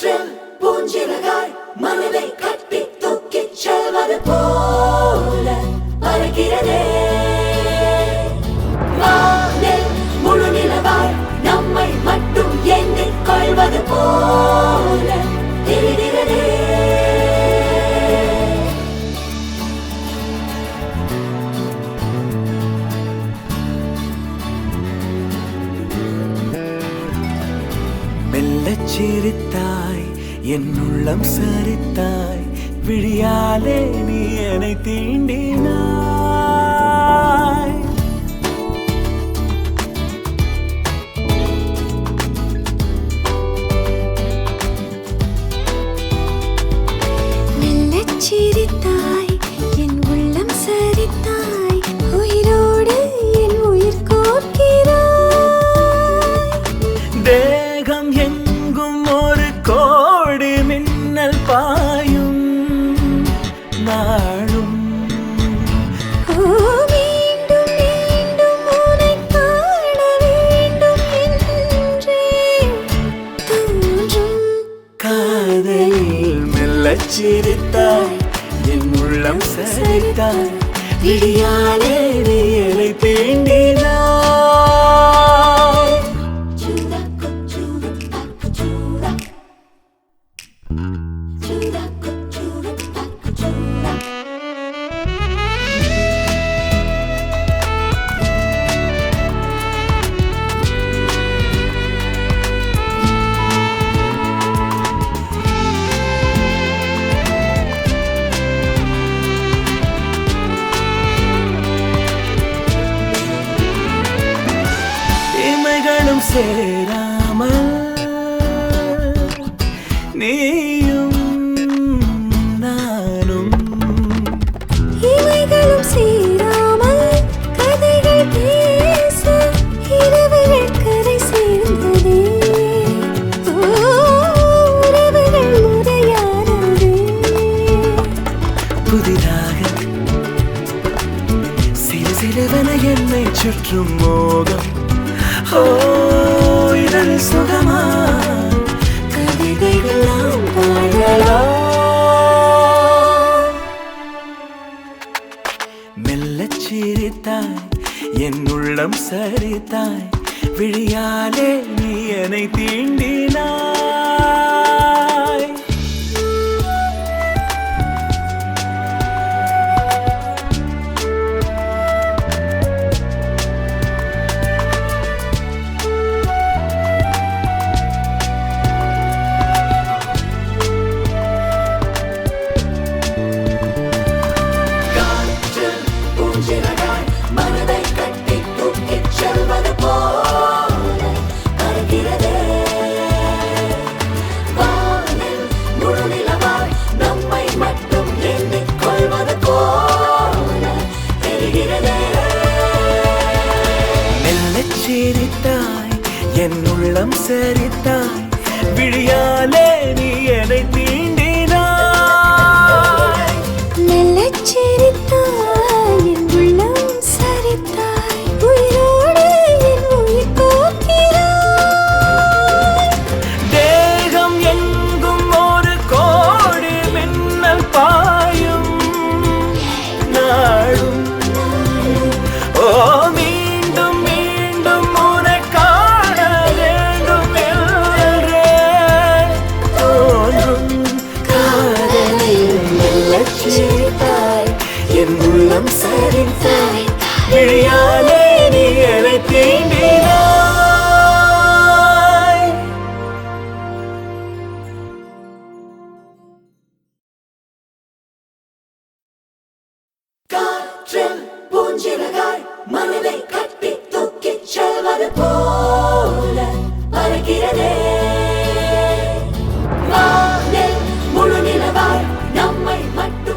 காற்றில் பூஞ்சிறகாய் மனதை கட்டி தூக்கிச் செல்வது போல பறக்கிறதே. வானில் முழு நிலவாய் நம்மை மட்டும் எண்ணிக் கொள்வது போல தெரிகிறதே. மெல்லச் சிரித்தாய், என் உள்ளம் சரித்தாய், விழியாலே நீ என்னை தீண்டினாய். மெல்லச் சிரித்தாய், என் உள்ளம் சரித்தாய், உயிரோடு என் உயிர் கோர்க்கிறாய். தேகம் எங்கும் ஒரு கோடி மின்னல் பாயும் நாளும். மீண்டும் மீண்டும் உன்னைக் காண வேண்டும் என்றே தோன்றும். காதலில் மெல்லச் சிரித்தாய், என் உள்ளம் சரித்தாய், விழியாலே நீ என்னை தீண்டினாய். சூடா குச்சூடு தாக்குச்சூடா, சூடா குச்சூடு தாக்குச்சூடா. இமைகளும் சேராமல் நீயும் நானும் இவைகளும் சேராமல் கதைகள் பேச இரவுகள் கரை சேர்ந்ததே. உறவுகள் முறையானதே. புதிதாக சிறு சிறுவன என்னை சுற்றும் மோகம். ஓ இதழ் சுகமா கவிதைகளாம் பாடலாம். மெல்லச் சிரித்தாய், என் உள்ளம் சரித்தாய், விழியாலே நீ என்னை தீண்டினாய். காற்றில் பூஞ்சிறகாய் மனதை கட்டி தூக்கிச் செல்வது போல பறக்கிறதே. வானில் முழு நிலவாய் நம்மை மட்டும் எண்ணிக் கொள்வது போல தெரிகிறதே. மெல்லச் சிரித்தாய், என் உள்ளம் சரித்தாய், விழியாலே நீ என்னை தீண்டினாய். மெல்லச் சிரித்தாய், என் உள்ளம் சரித்தாய், உயிரோடு என் உயிர் கோர்க்கிறாய். தேகம் எங்கும் ஒரு கோடி மின்னல் பாயும் நாளும். ஓ மீண்டும் மீண்டும் உன்னை காண வேண்டும் என்றே தோன்றும். காதலில் மெல்லச் சிரித்தாய், என் உள்ளம் சரித்தாய், விழியாலே நீ என்னை தீண்டினாய். காற்றில் பூஞ்சிறகாய் மனதை கட்டி தூக்கிச் செல்வது போல